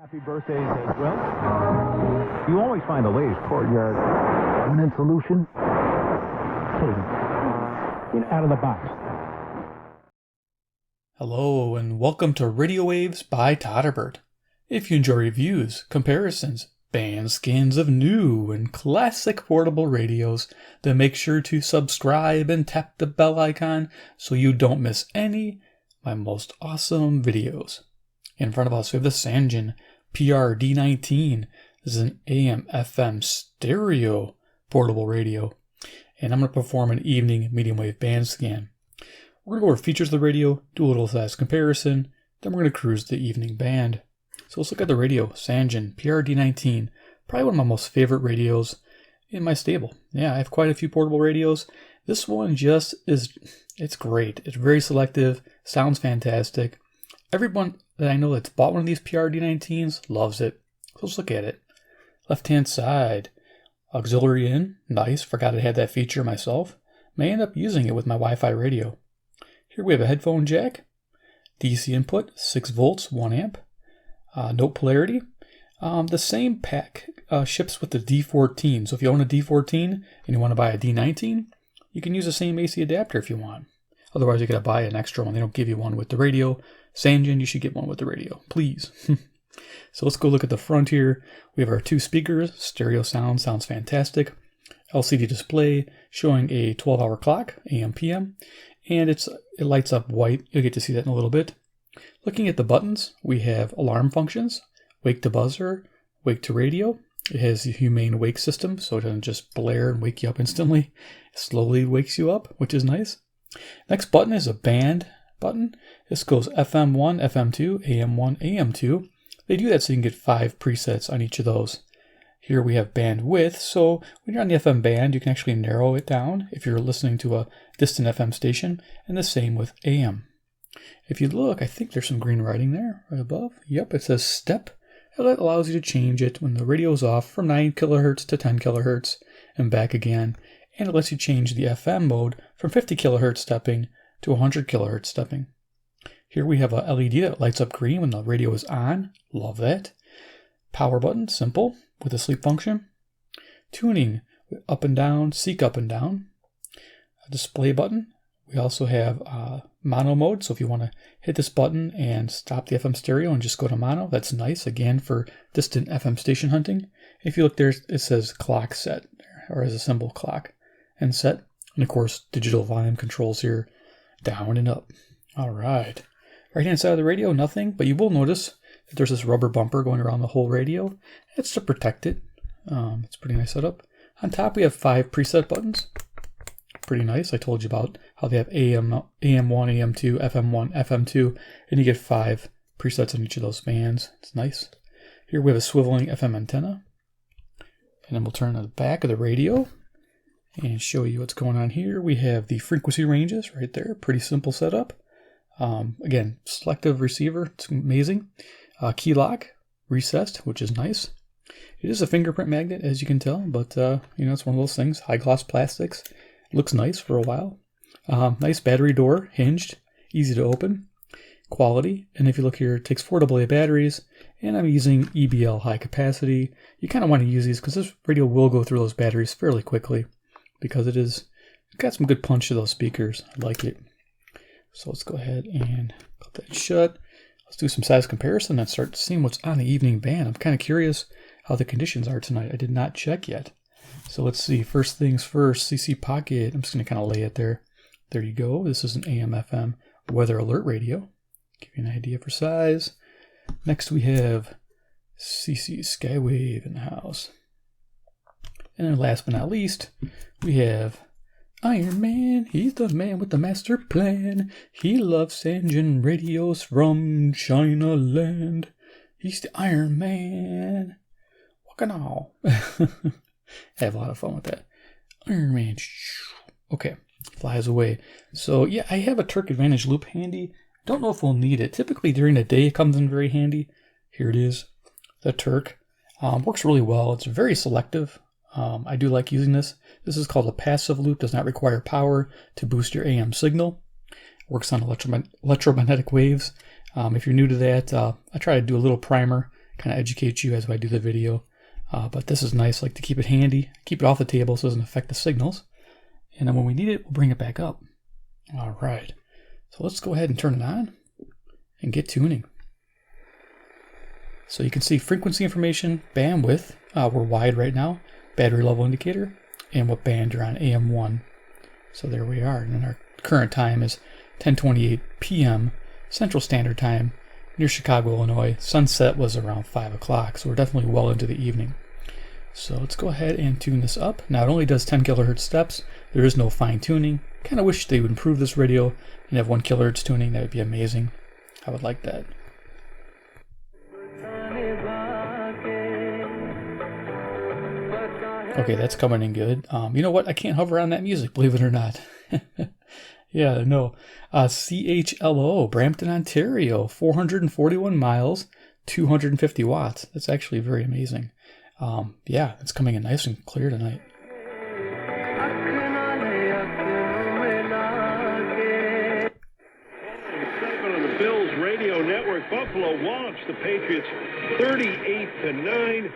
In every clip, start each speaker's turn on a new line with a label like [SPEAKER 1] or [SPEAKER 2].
[SPEAKER 1] Happy birthdays as well. You always find the latest courtyard permanent solution. Out of the box.
[SPEAKER 2] Hello and welcome to Radio Waves by Todderbert. If you enjoy reviews, comparisons, band skins of new and classic portable radios, then make sure to subscribe and tap the bell icon so you don't miss any of my most awesome videos. In front of us we have the Sangean PR-D19. This is an AM/FM stereo portable radio. And I'm going to perform an evening medium wave band scan. We're going to go over features of the radio, do a little size comparison, then we're going to cruise the evening band. So let's look at the radio, Sangean PR-D19. Probably one of my most favorite radios in my stable. Yeah, I have quite a few portable radios. This one just is, it's great. It's very selective, sounds fantastic. Everyone that I know that's bought one of these PR-D19s loves it. So let's look at it. Left-hand side, auxiliary in, nice. Forgot I had that feature myself. May end up using it with my Wi-Fi radio. Here we have a headphone jack, DC input, 6 volts, 1 amp. Note polarity. The same pack ships with the D14. So if you own a D14 and you want to buy a D19, you can use the same AC adapter if you want. Otherwise, you got to buy an extra one. They don't give you one with the radio. Sangean, you should get one with the radio, please. So let's go look at the front here. We have our 2 speakers. Stereo sound sounds fantastic. LCD display showing a 12-hour clock, AM, PM. And it lights up white. You'll get to see that in a little bit. Looking at the buttons, we have alarm functions, wake to buzzer, wake to radio. It has the humane wake system, so it doesn't just blare and wake you up instantly. It slowly wakes you up, which is nice. Next button is a band button. This goes FM1, FM2, AM1, AM2. They do that so you can get 5 presets on each of those. Here we have bandwidth, so when you're on the FM band, you can actually narrow it down if you're listening to a distant FM station, and the same with AM. If you look, I think there's some green writing there, right above. Yep, it says step. It allows you to change it when the radio is off from 9 kilohertz to 10 kilohertz and back again. And it lets you change the FM mode from 50 kilohertz stepping to 100 kilohertz stepping. Here we have a LED that lights up green when the radio is on. Love that. Power button, simple, with a sleep function. Tuning, up and down, seek up and down. A display button. We also have mono mode, so if you want to hit this button and stop the FM stereo and just go to mono, that's nice, again, for distant FM station hunting. If you look there, it says clock set, or as a symbol clock, and set. And of course, digital volume controls here, down and up. All right. Right-hand side of the radio, nothing, but you will notice that there's this rubber bumper going around the whole radio. It's to protect it. It's a pretty nice setup. On top, we have 5 preset buttons. Pretty nice. I told you about how they have AM1, AM2, FM1, FM2, and you get 5 presets on each of those bands. It's nice. Here we have a swiveling FM antenna. And then we'll turn to the back of the radio and show you what's going on here. We have the frequency ranges right there. Pretty simple setup. Again, selective receiver. It's amazing. Key lock, recessed, which is nice. It is a fingerprint magnet, as you can tell, but it's one of those things. High gloss plastics. Looks nice for a while. Nice battery door, hinged, easy to open. Quality, and if you look here, it takes 4 AA batteries, and I'm using EBL high capacity. You kind of want to use these because this radio will go through those batteries fairly quickly because it's got some good punch to those speakers. I like it. So let's go ahead and put that shut. Let's do some size comparison and start seeing what's on the evening band. I'm kind of curious how the conditions are tonight. I did not check yet. So let's see. First things first, CC Pocket. I'm just going to kind of lay it there. There you go. This is an AM/FM weather alert radio. Give you an idea for size. Next we have CC Skywave in the house. And then last but not least, we have Iron Man. He's the man with the master plan. He loves Sangean radios from China land. He's the Iron Man. Walking on. I have a lot of fun with that. Iron Man. Okay, flies away. So yeah, I have a Turk Advantage loop handy. Don't know if we'll need it. Typically during the day it comes in very handy. Here it is. The Turk. Works really well. It's very selective. I do like using this. This is called a passive loop. Does not require power to boost your AM signal. Works on electromagnetic waves. If you're new to that, I try to do a little primer. kind of educate you as I do the video. But this is nice, like to keep it handy, keep it off the table so it doesn't affect the signals. And then when we need it, we'll bring it back up. All right, so let's go ahead and turn it on and get tuning. So you can see frequency information, bandwidth, we're wide right now, battery level indicator, and what band you're on, AM1. So there we are, and then our current time is 10:28 p.m. Central Standard Time near Chicago, Illinois. Sunset was around 5 o'clock, so we're definitely well into the evening. So let's go ahead and tune this up. Now it only does 10 kilohertz steps. There is no fine tuning. Kind of wish they would improve this radio and have 1 kilohertz tuning. That would be amazing. I would like that. Okay, that's coming in good. You know what? I can't hover on that music, believe it or not. Yeah, no. CHLO, Brampton, Ontario, 441 miles, 250 watts. That's actually very amazing. Yeah, it's coming in nice and clear tonight.
[SPEAKER 3] On the Bills radio network, Buffalo walloped the Patriots 38-9.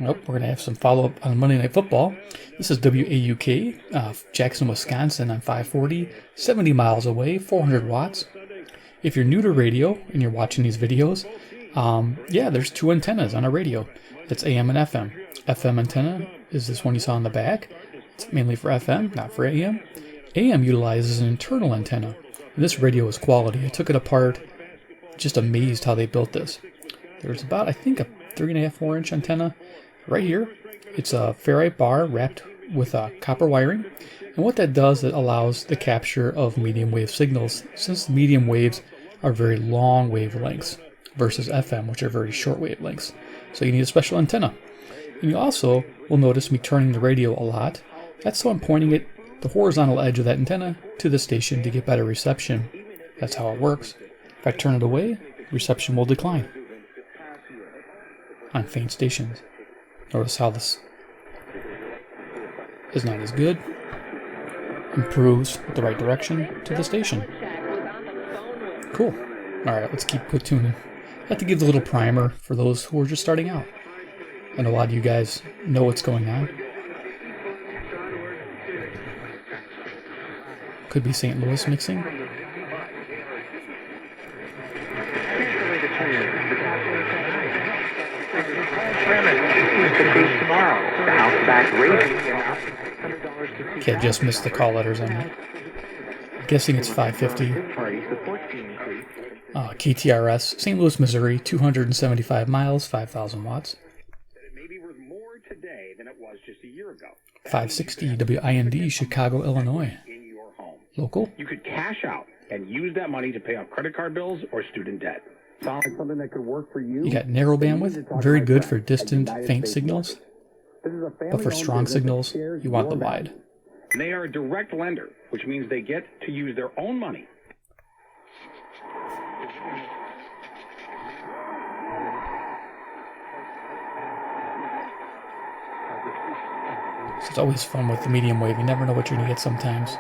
[SPEAKER 2] Nope, we're going to have some follow-up on Monday Night Football. This is WAUK, Jackson, Wisconsin on 540, 70 miles away, 400 watts. If you're new to radio and you're watching these videos, yeah, there's 2 antennas on a radio. It's AM and FM. FM antenna is this one you saw in the back. It's mainly for FM, not for AM. AM utilizes an internal antenna. And this radio is quality. I took it apart, just amazed how they built this. There's about, I think, a 3.5, 4-inch antenna. Right here, it's a ferrite bar wrapped with copper wiring, and what that does, it allows the capture of medium wave signals, since medium waves are very long wavelengths versus FM, which are very short wavelengths. So you need a special antenna. And you also will notice me turning the radio a lot. That's so I'm pointing it the horizontal edge of that antenna to the station to get better reception. That's how it works. If I turn it away, reception will decline on faint stations. Notice how this is not as good. Improves the right direction to the station. Cool. Alright, let's keep good tuning. I have to give the little primer for those who are just starting out. I know a lot of you guys know what's going on. Could be St. Louis mixing. Okay, I just missed the call letters on that. I'm guessing it's 550. KTRS, St. Louis, Missouri, 275 miles, 5,000 watts. 560 WIND, Chicago, Illinois. Local.
[SPEAKER 4] You could cash out and use that money to pay off credit card bills or student debt. Sounds like something that could work for you.
[SPEAKER 2] You got narrow bandwidth, very good for distant, faint signals. But for strong signals, you want the wide.
[SPEAKER 4] They are a direct lender, which means they get to use their own money.
[SPEAKER 2] So it's always fun with the medium wave. You never know what you're going to get sometimes.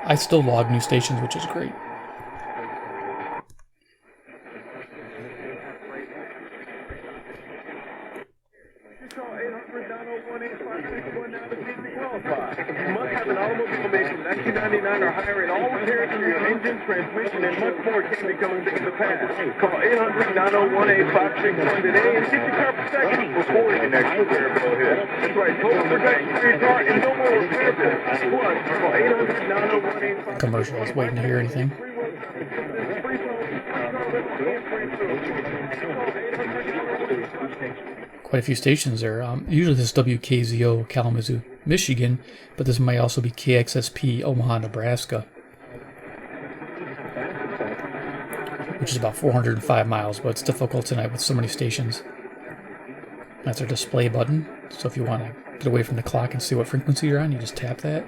[SPEAKER 2] I still log new stations, which is great.
[SPEAKER 5] You must have an automobile made from 1999 or higher, and all repairs for your engine, transmission, and much more can be coming to the past. Call 800-901-8561 today and get your car protected before your next repair bill hits. That's right, total protection for your car and no more repair bills. Plus, call 800-901-8561.
[SPEAKER 2] Commercial. I was waiting to hear anything. Quite a few stations there. Usually this is WKZO Kalamazoo, Michigan, but this might also be KXSP Omaha, Nebraska, which is about 405 miles, but it's difficult tonight with so many stations. That's our display button, so if you want to get away from the clock and see what frequency you're on, you just tap that.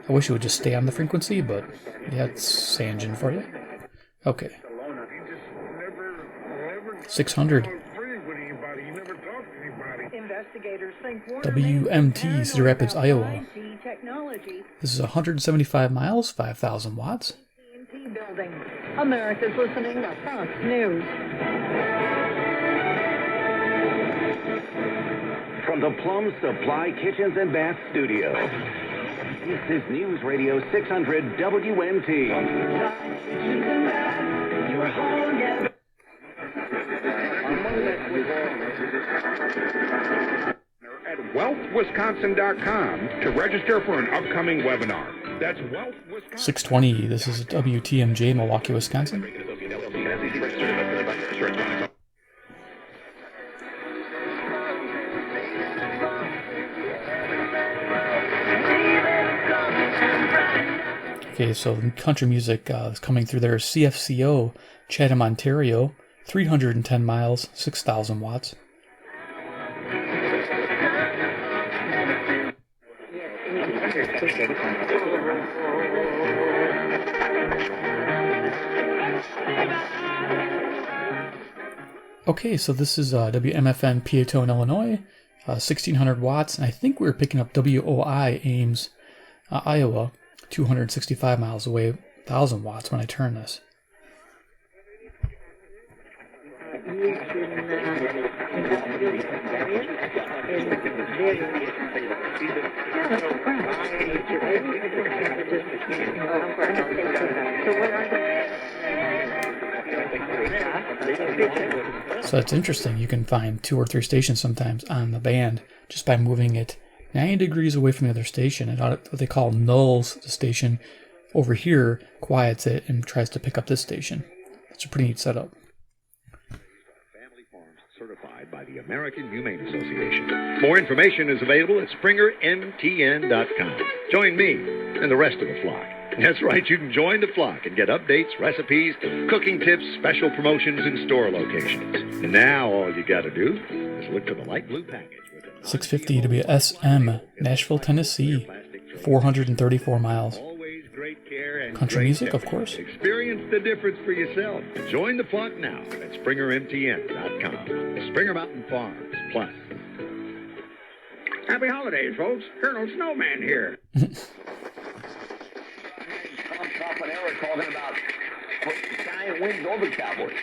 [SPEAKER 2] I wish it would just stay on the frequency, but yeah, it's Sangean for you. Okay. 600. WMT, Cedar Rapids, Iowa. This is 175 miles, 5,000 watts.
[SPEAKER 6] America's listening to Fox News. the Plum Supply Kitchens and Bath Studio. This is News Radio 600 WMT.
[SPEAKER 7] At wealthwisconsin.com to register for an upcoming webinar. That's Wealth Wisconsin.
[SPEAKER 2] 620, this is WTMJ, Milwaukee, Wisconsin. Okay, so country music is coming through there. CFCO, Chatham, Ontario, 310 miles, 6,000 watts. Okay, so this is WMFN Peatone, Illinois, 1,600 watts, and I think we were picking up WOI Ames, Iowa, 265 miles away, 1,000 watts when I turn this. So it's interesting. You can find 2 or 3 stations sometimes on the band just by moving it 90 degrees away from the other station. And what they call nulls the station over here, quiets it, and tries to pick up this station. It's a pretty neat setup.
[SPEAKER 8] Family Farms certified by the American Humane Association. More information is available at SpringerMTN.com. Join me and the rest of the flock. That's right, you can join the flock and get updates, recipes, cooking tips, special promotions, and store locations. And now all you got to do is look for the light blue package.
[SPEAKER 2] 650 WSM, Nashville, Tennessee, 434 miles. Country music, of course.
[SPEAKER 8] Experience the difference for yourself. Join the flock now at SpringerMTN.com. Springer Mountain Farms Plus.
[SPEAKER 7] Happy holidays, folks. Colonel Snowman here.
[SPEAKER 9] An error talking about giant wins over the Cowboys.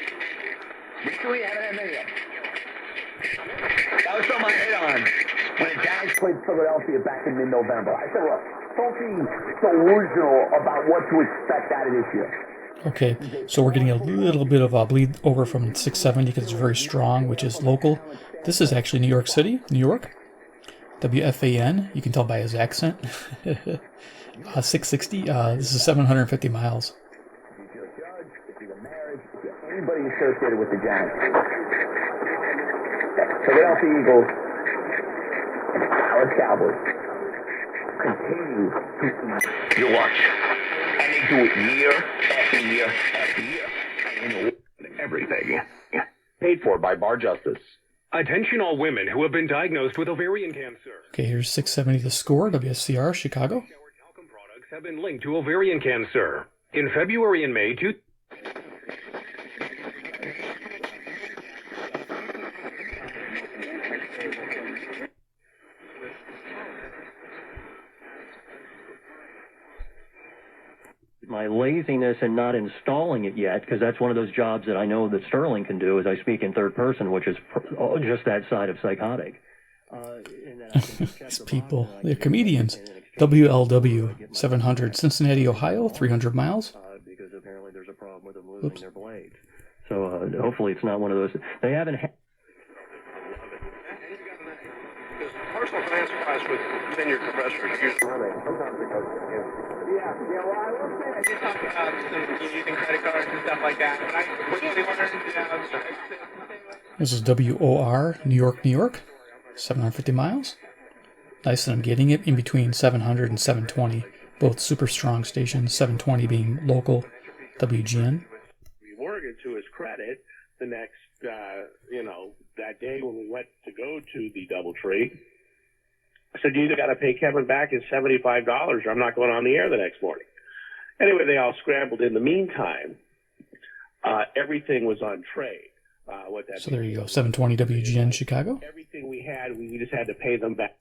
[SPEAKER 9] We haven't had many of them. That was on my head on when the Giants played Philadelphia back in mid-November. I said, look, don't be delusional about what to expect out of this year.
[SPEAKER 2] Okay, so we're getting a little bit of a bleed over from 670 because it's very strong, which is local. This is actually New York City, New York. WFAN, you can tell by his accent. 660, this is 750 miles.
[SPEAKER 9] Anybody associated with the Giants. Philadelphia Eagles and Dallas Cowboys continue to you watch. And they do it year after year after year. And everything. Paid for by Bar Justice.
[SPEAKER 3] Attention all women who have been diagnosed with ovarian cancer.
[SPEAKER 2] Okay, here's 670 The Score, WSCR, Chicago.
[SPEAKER 3] Have been linked to ovarian cancer. In February and May,
[SPEAKER 10] my laziness in not installing it yet, because that's one of those jobs that I know that Sterling can do, as I speak in third person, which is just that side of psychotic.
[SPEAKER 2] These people, they're comedians. WLW 700, Cincinnati, Ohio, 300 miles.
[SPEAKER 10] Because apparently there's a problem with them losing their blades. So hopefully it's not one of those. They haven't had.
[SPEAKER 5] Personal finance class with tenured professors use
[SPEAKER 11] well, I will say I did talk about using credit cards and stuff like that, but I quickly learned.
[SPEAKER 2] This is WOR, New York, New York, 750 miles. Nice that I'm getting it in between 700 and 720, both super strong stations, 720 being local, WGN.
[SPEAKER 12] Morgan, to his credit, the next, that day when we went to go to the DoubleTree, I said, you either got to pay Kevin back his $75 or I'm not going on the air the next morning. Anyway, they all scrambled. In the meantime, everything was on trade.
[SPEAKER 2] So there you go, 720 WGN Chicago.
[SPEAKER 12] Everything we had, we just had to pay them back.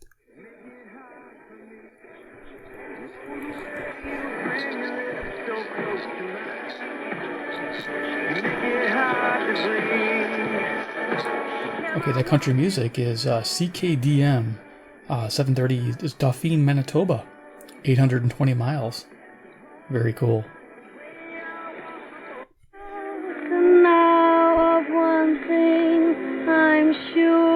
[SPEAKER 2] Okay, that country music is CKDM 730 is Dauphin, Manitoba, 820 miles. Very cool.
[SPEAKER 13] Now of one thing I'm sure.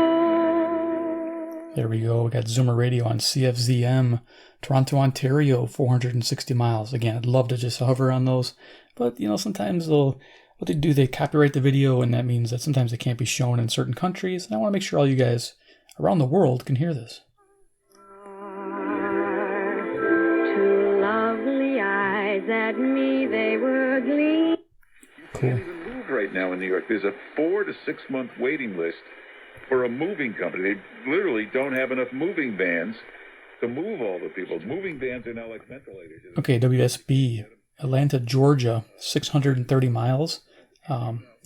[SPEAKER 2] There we go. We got Zoomer Radio on CFZM, Toronto, Ontario, 460 miles. Again, I'd love to just hover on those, but you know, sometimes what they do, they copyright the video, and that means that sometimes it can't be shown in certain countries. And I want to make sure all you guys around the world can hear this.
[SPEAKER 13] Two lovely eyes at me, they were gleaming.
[SPEAKER 2] Cool.
[SPEAKER 14] You can't even move right now in New York. There's a 4 to 6 month waiting list for a moving company. They literally don't have enough moving vans to move all the people. Moving vans are now like ventilators.
[SPEAKER 2] Okay, WSB, Atlanta, Georgia, 630 miles.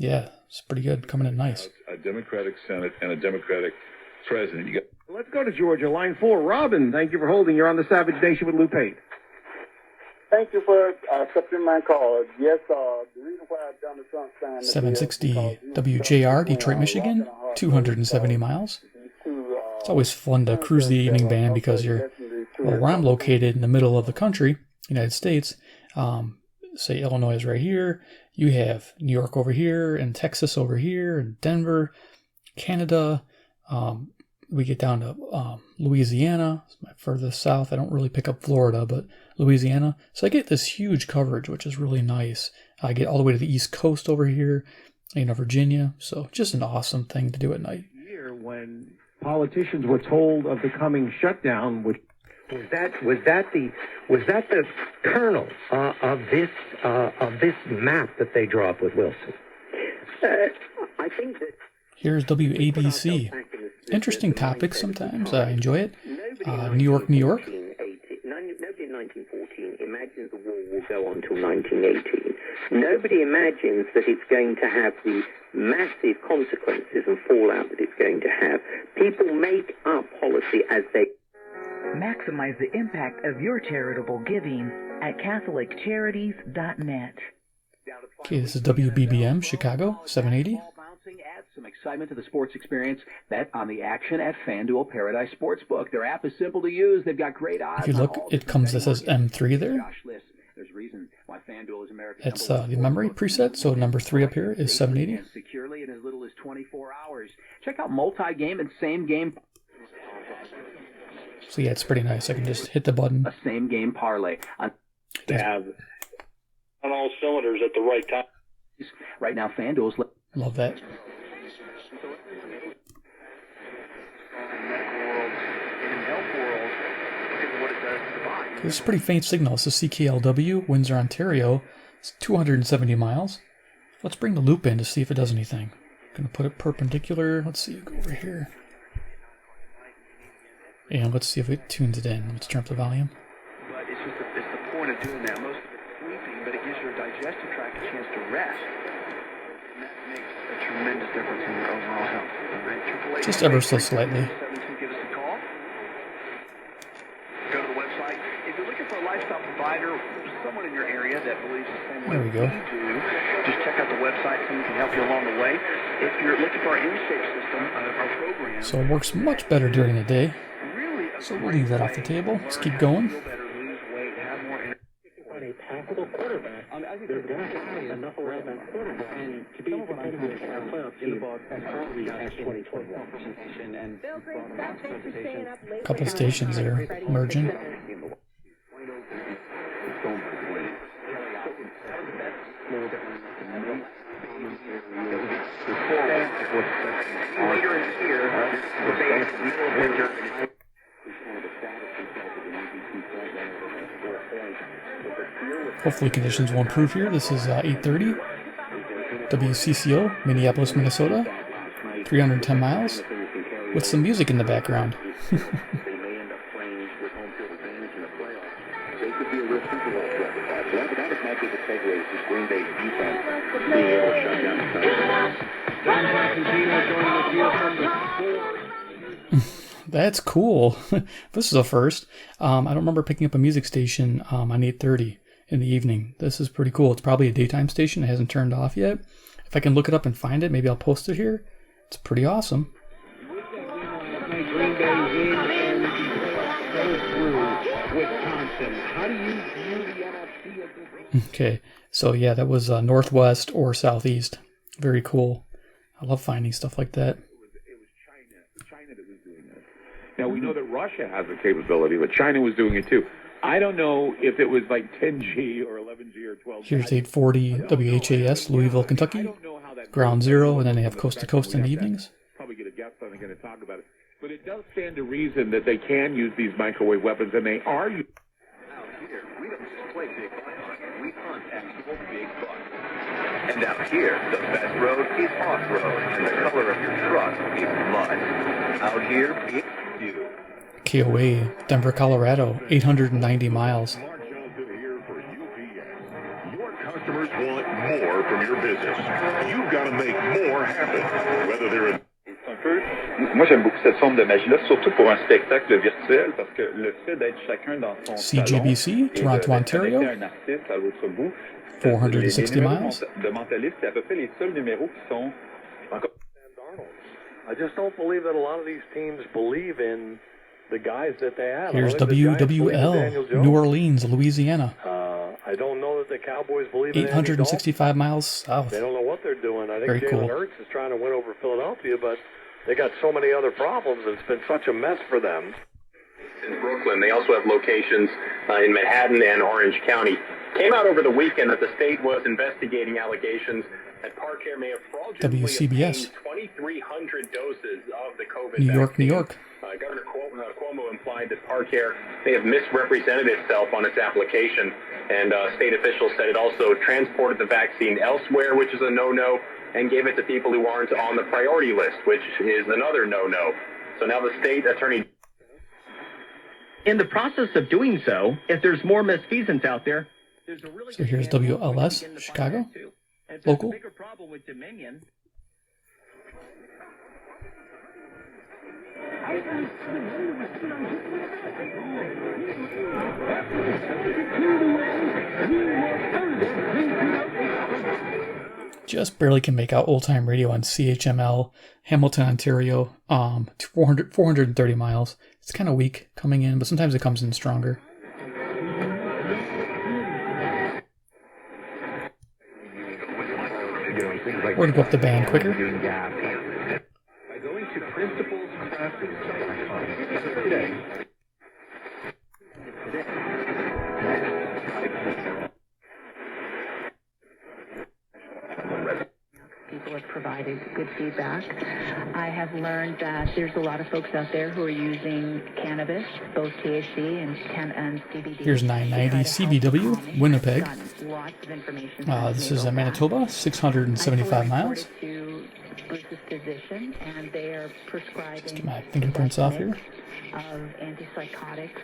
[SPEAKER 2] Yeah, it's pretty good. Coming in nice.
[SPEAKER 14] A Democratic Senate and a Democratic president. You got.
[SPEAKER 15] Let's go to Georgia, line 4. Robin, thank you for holding. You're on the Savage Nation with Lou Pate.
[SPEAKER 16] Thank you for accepting my call. Yes, the reason why Donald Trump signed
[SPEAKER 2] 760 WJR, Detroit, Michigan, 270 miles. It's always fun to cruise the evening band because you're, well, where I'm located in the middle of the country, United States, say Illinois is right here. You have New York over here, and Texas over here, and Denver, Canada. We get down to Louisiana, it's my furthest south. I don't really pick up Florida, but Louisiana. So I get this huge coverage, which is really nice. I get all the way to the East Coast over here, Virginia. So just an awesome thing to do at night.
[SPEAKER 15] When politicians were told of the coming shutdown, which
[SPEAKER 17] was that the kernel of this map that they draw up with Wilson? I think that.
[SPEAKER 2] Here's WABC. Interesting topics sometimes. I enjoy it. New York, New York.
[SPEAKER 17] Nobody in 1914 imagines the war will go on until 1918. Nobody imagines that it's going to have the massive consequences and fallout that it's going to have. People make up policy as they...
[SPEAKER 18] Maximize the impact of your charitable giving at CatholicCharities.net.
[SPEAKER 2] Okay, this is WBBM, Chicago, 780.
[SPEAKER 19] Add some excitement to the sports experience. Bet on the action at FanDuel Paradise Sportsbook. Their app is simple to use. They've got great odds.
[SPEAKER 2] If you look, it comes, it says M3 there.
[SPEAKER 19] There's reason why FanDuel is America's
[SPEAKER 2] It's the memory preset, so number 3 up here is 780.
[SPEAKER 19] Securely in as little as 24 hours. Check out multi-game and same-game.
[SPEAKER 2] So yeah, it's pretty nice. I can just hit the button.
[SPEAKER 19] A same-game parlay.
[SPEAKER 12] To have on all cylinders at the right time.
[SPEAKER 19] Right now, FanDuel's...
[SPEAKER 2] Love that. This is a pretty faint signal. This is CKLW, Windsor, Ontario. It's 270 miles. Let's bring the loop in to see if it does anything. Gonna put it perpendicular. Let's see, go over here. And let's see if it tunes it in. Let's turn up the volume.
[SPEAKER 20] But it's the point of doing that. Most of it's sleeping, but it gives your digestive tract a chance to rest. And that makes a tremendous difference in your overall health. All right?
[SPEAKER 2] Just ever so slightly.
[SPEAKER 20] Give us a call. Go to the website. If you're looking for a lifestyle provider, someone in your area that believes the same way
[SPEAKER 2] there we go.
[SPEAKER 20] you do, just check out the website. Someone can help you along the way. If you're looking for our InShape system, our program.
[SPEAKER 2] So it works much better during the day. So we'll leave that off the table. Let's keep going. Couple stations there merging. Hopefully conditions will improve here. This is 8:30. WCCO, Minneapolis, Minnesota. 310 miles. With some music in the background. That's cool. This is a first. I don't remember picking up a music station on 8:30 in the evening. This is pretty cool. It's probably a daytime station. It hasn't turned off yet. If I can look it up and find it, maybe I'll post it here. It's pretty awesome.
[SPEAKER 4] Green Bay's in and go through Wisconsin. How do you view the NFC at this?
[SPEAKER 2] Okay, so yeah, that was northwest or southeast. Very cool. I love finding stuff like that.
[SPEAKER 14] It was China that was doing that. Now, we know that Russia has the capability, but China was doing it too. I don't know if it was like 10G or 11G or 12G.
[SPEAKER 2] Here's 840 WHAS, Louisville, Kentucky. Ground zero, and then they have coast to coast in the evenings.
[SPEAKER 14] Probably get a guest on and going to talk about it. But it does stand to reason that they can use these microwave weapons, and they are using.
[SPEAKER 6] Out here, we don't just play big buck hunt, we hunt actual big bucks. And out here, the best road is off-road, and the color of your truck is mud. Out here, it's you.
[SPEAKER 2] KOA, Denver, Colorado, 890 miles.
[SPEAKER 3] Your customers want more from your business. You've got to make more happen, whether they're in...
[SPEAKER 21] Moi, j'aime beaucoup cette forme de magie-là, surtout pour un spectacle virtuel, parce que le fait d'être chacun dans son
[SPEAKER 2] CJBC, Toronto, Ontario,
[SPEAKER 21] un artiste à l'autre bout,
[SPEAKER 2] 460
[SPEAKER 21] les
[SPEAKER 2] miles.
[SPEAKER 21] numéros de mentaliste, c'est à peu près les seuls numéros qui sont encore...
[SPEAKER 22] I just don't believe that a lot of these teams believe in the guys that they have.
[SPEAKER 2] Here's WWL, New Orleans, Louisiana.
[SPEAKER 22] I don't know that the Cowboys believe in
[SPEAKER 2] 865 miles south.
[SPEAKER 22] They don't know what they're doing. I think
[SPEAKER 2] Very
[SPEAKER 22] Jalen
[SPEAKER 2] cool.
[SPEAKER 22] Hurts is trying to win over Philadelphia, but they got so many other problems, and it's been such a mess for them.
[SPEAKER 23] In Brooklyn, they also have locations in Manhattan and Orange County. Came out over the weekend that the state was investigating allegations that Park Care may have fraudulently
[SPEAKER 2] WCBS.
[SPEAKER 23] obtained 2,300 doses of the COVID
[SPEAKER 2] New York,
[SPEAKER 23] vaccine.
[SPEAKER 2] New York.
[SPEAKER 23] Governor Cuomo implied that Park Care may have misrepresented itself on its application, and state officials said it also transported the vaccine elsewhere, which is a no-no, and gave it to people who aren't on the priority list, which is another no-no. So now the state attorney...
[SPEAKER 24] In the process of doing so, if there's more misfeasance out there, there's a really
[SPEAKER 2] So here's WLS, Chicago, local.
[SPEAKER 24] bigger problem with Dominion.
[SPEAKER 2] Just barely can make out old time radio on CHML, Hamilton, Ontario, 430 miles. It's kind of weak coming in, but sometimes it comes in stronger. Or to go up the band quicker.
[SPEAKER 4] By going to principlesclasses.com today.
[SPEAKER 25] People have provided good feedback. I have learned that there's a lot of folks out there who are using cannabis, both THC and CBD.
[SPEAKER 2] Here's 990 CBW, Winnipeg.
[SPEAKER 25] Lots of information.
[SPEAKER 2] This is Manitoba, 675 miles.
[SPEAKER 25] To Bruce's physician, and they are prescribing
[SPEAKER 2] Get my fingerprints off here.
[SPEAKER 25] of antipsychotics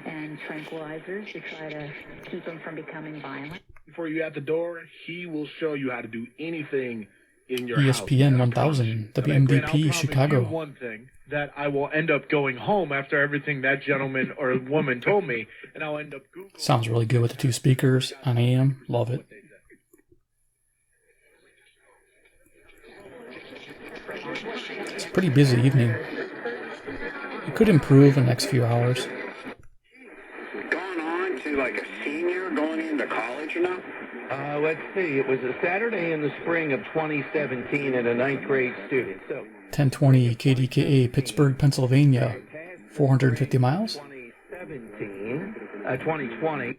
[SPEAKER 25] and tranquilizers to try to keep them from becoming violent.
[SPEAKER 26] Before you at the door, he will show you how to do anything in your
[SPEAKER 2] ESPN
[SPEAKER 26] house.
[SPEAKER 2] 1000,
[SPEAKER 26] And I'll
[SPEAKER 2] WMDP,
[SPEAKER 26] promise
[SPEAKER 2] Chicago.
[SPEAKER 26] you one thing, that I will end up going home after everything that gentleman or woman told me, and I'll end up Googling.
[SPEAKER 2] Sounds really good with the two speakers on AM. Love it. It's a pretty busy evening. It could improve in the next few hours.
[SPEAKER 4] Gone on to like a senior going into college or not? Let's see. It was a Saturday in the spring of 2017 and a 9th grade student. So
[SPEAKER 2] 1020 KDKA, Pittsburgh, Pennsylvania, 450 miles.
[SPEAKER 4] 2020.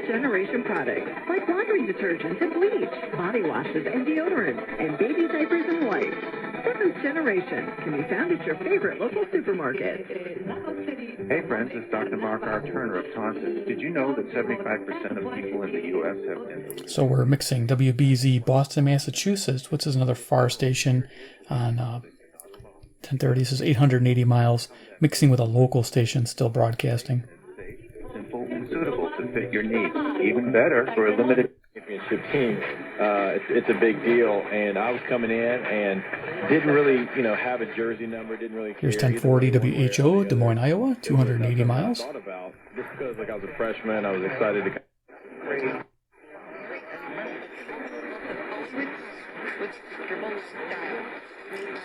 [SPEAKER 27] Generation products like laundry detergent and bleach, body washes and deodorants, and baby diapers and wipes. Seventh Generation can be found at your favorite local supermarket.
[SPEAKER 21] Hey friends, it's Dr. Mark R. Turner of Taunton. Did you know that 75% of people in the U.S. have been...
[SPEAKER 2] So we're mixing WBZ, Boston, Massachusetts, which is another far station on 1030. This is 880 miles, mixing with a local station still broadcasting.
[SPEAKER 21] simple and suitable to fit your needs. Even better for a limited
[SPEAKER 28] championship team. It's a big deal, and I was coming in and didn't really, have a jersey number. Didn't really care.
[SPEAKER 2] Here's 1040 WHO, Des Moines, Iowa, 280 miles.
[SPEAKER 28] Just because I was a freshman, I was excited to.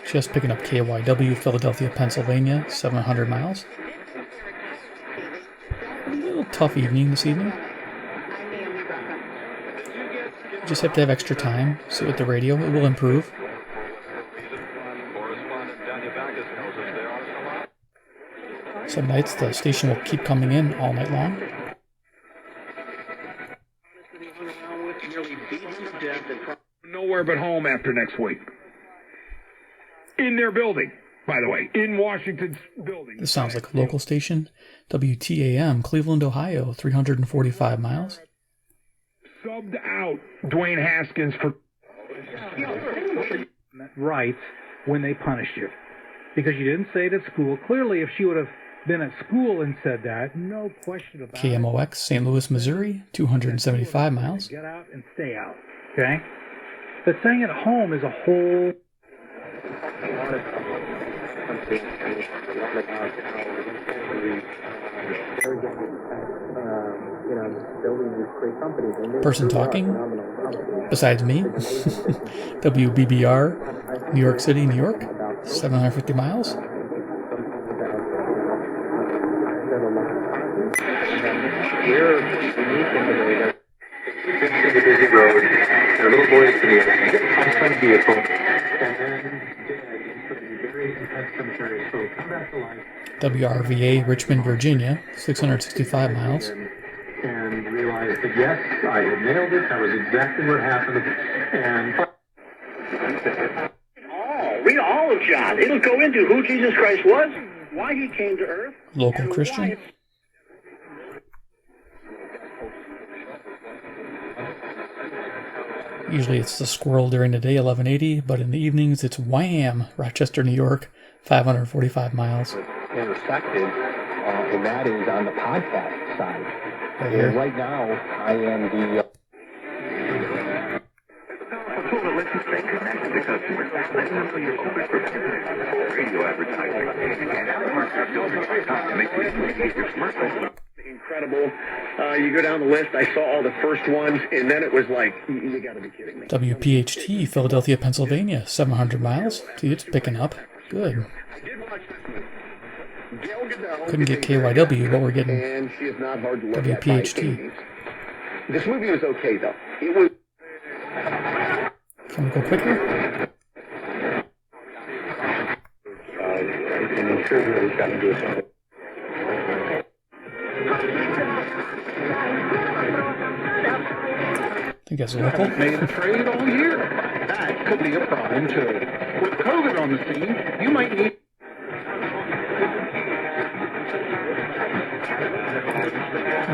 [SPEAKER 2] Just picking up KYW, Philadelphia, Pennsylvania, 700 miles. A little tough evening this evening. Just have to have extra time. Sit with the radio, it will improve. Some nights the station will keep coming in all night long.
[SPEAKER 15] Nowhere but home after next week. In their building, by the way, in Washington's building.
[SPEAKER 2] This sounds like a local station. WTAM, Cleveland, Ohio, 345 miles.
[SPEAKER 15] Subbed out Dwayne Haskins for
[SPEAKER 1] rights when they punish you. Because you didn't say it at school. Clearly, if she would have been at school and said that, no question about it.
[SPEAKER 2] KMOX, St. Louis, Missouri, 275 miles.
[SPEAKER 1] Get out and stay out, okay? But saying at home is a whole...
[SPEAKER 2] Person talking, besides me, WBBR, New York City, New York, 750 miles.
[SPEAKER 6] We're unique in the way that it's a busy road, and a little boy's to the outside vehicle, and then dead in some very intense cemetery. So come back to life.
[SPEAKER 2] WRVA, Richmond, Virginia, 665 miles.
[SPEAKER 6] And realized that yes, I had nailed it. That was exactly what happened. And
[SPEAKER 4] Read all of John. It'll go into who Jesus Christ was, why he came to earth.
[SPEAKER 2] Local Christian. Usually it's the Squirrel during the day, 1180, but in the evenings it's Wham! Rochester, New York, 545 miles.
[SPEAKER 5] Intersected, and that is on the podcast side.
[SPEAKER 2] Right here.
[SPEAKER 5] And right now, I am the...
[SPEAKER 6] tool that lets you stay connected to customers. Let them know you're open for business. Radio advertising. And aftermarket to make it easy to get your smartphone.
[SPEAKER 4] Incredible. You go down the list, I saw all the first ones, and then it was like, you gotta be kidding me.
[SPEAKER 2] WPHT, Philadelphia, Pennsylvania, 700 miles. See, it's picking up. Good. Couldn't get KYW, but we're getting
[SPEAKER 4] And she is not hard to look at by
[SPEAKER 2] WPHT.
[SPEAKER 4] any means. This movie was okay, though. It was...
[SPEAKER 2] Can we go quicker?
[SPEAKER 4] I'm sure we've got to do something.
[SPEAKER 2] I think that's local.
[SPEAKER 15] made a trade all year. That could be a problem too. With COVID on the scene, you might need...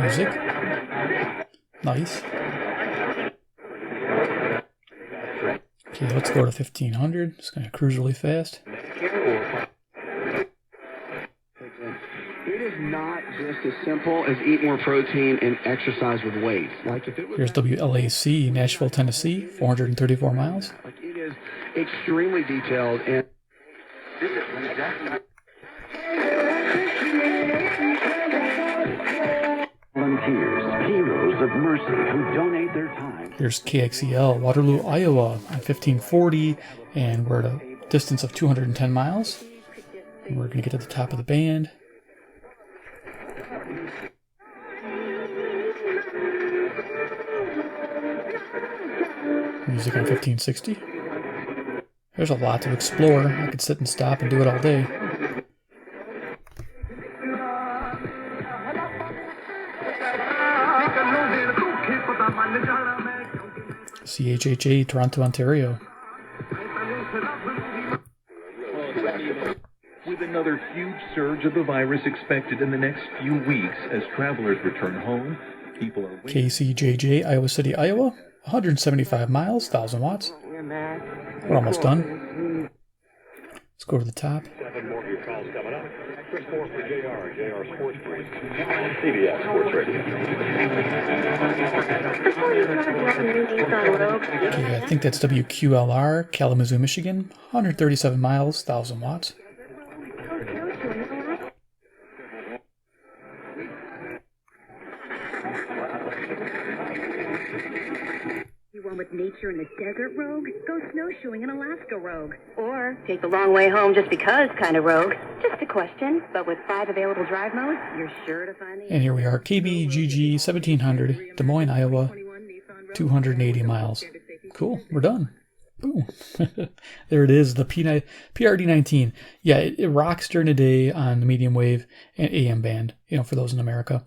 [SPEAKER 2] Music. Nice. Okay, let's go to 1500. Just going to cruise really fast.
[SPEAKER 7] It is not just as simple as eat more protein and exercise with weights. Like if it was...
[SPEAKER 2] Here's WLAC, Nashville, Tennessee, 434 miles.
[SPEAKER 7] Like it is extremely detailed and...
[SPEAKER 8] Volunteers, heroes of mercy who donate their time.
[SPEAKER 2] Here's KXEL, Waterloo, Iowa, on 1540, and we're at a distance of 210 miles. And we're going to get to the top of the band. Music on 1560. There's a lot to explore. I could sit and stop and do it all day. CHHA, Toronto, Ontario.
[SPEAKER 9] With another huge surge of the virus expected in the next few weeks as travelers return home, people are...
[SPEAKER 2] KCJJ, Iowa City, Iowa, 175 miles, 1,000 watts. We're almost done. Let's go to the top.
[SPEAKER 3] 7 more of your calls coming up. Chris Moore for JR Sports Brief, CBS Sports Radio.
[SPEAKER 2] Okay, I think that's WQLR, Kalamazoo, Michigan, 137 miles, 1,000 watts.
[SPEAKER 27] one with nature in the desert rogue? Go snowshoeing in Alaska rogue.
[SPEAKER 10] Or take the long way home just because kind of rogue. Just a question, but with 5 available drive modes, you're sure to find the...
[SPEAKER 2] And here we are, KBGG 1700, Des Moines, Iowa, 280 miles. Cool, we're done. Boom. There it is, the PR-D19. Yeah, it rocks during the day on the medium wave and AM band, you know, for those in America.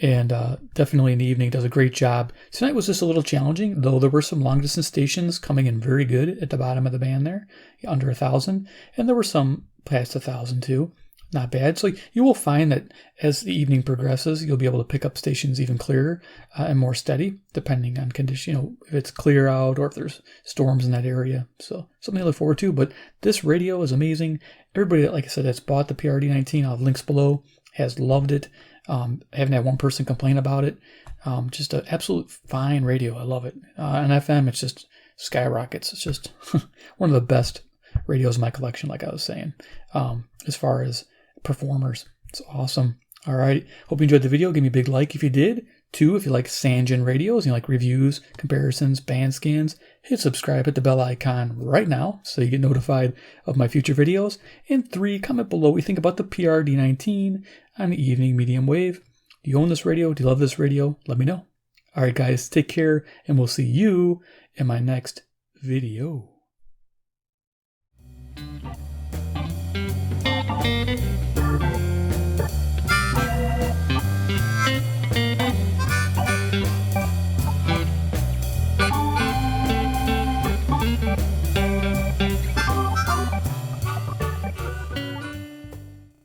[SPEAKER 2] And definitely in the evening does a great job. Tonight was just a little challenging, though there were some long distance stations coming in very good at the bottom of the band there, under 1,000. And there were some past 1,000 too. Not bad. So you will find that as the evening progresses, you'll be able to pick up stations even clearer and more steady, depending on condition, you know, if it's clear out or if there's storms in that area. So something to look forward to. But this radio is amazing. Everybody, like I said, that's bought the PR-D19, I'll have links below, has loved it. I haven't had one person complain about it. Just an absolute fine radio. I love it. On FM, it's just skyrockets. It's just one of the best radios in my collection, like I was saying, as far as performers. It's awesome. All right. Hope you enjoyed the video. Give me a big like if you did. 2, if you like Sangean radios, you like reviews, comparisons, band scans, hit subscribe, hit the bell icon right now so you get notified of my future videos. And 3, comment below what you think about the PR-D19 on the evening medium wave. Do you own this radio? Do you love this radio? Let me know. All right, guys, take care, and we'll see you in my next video.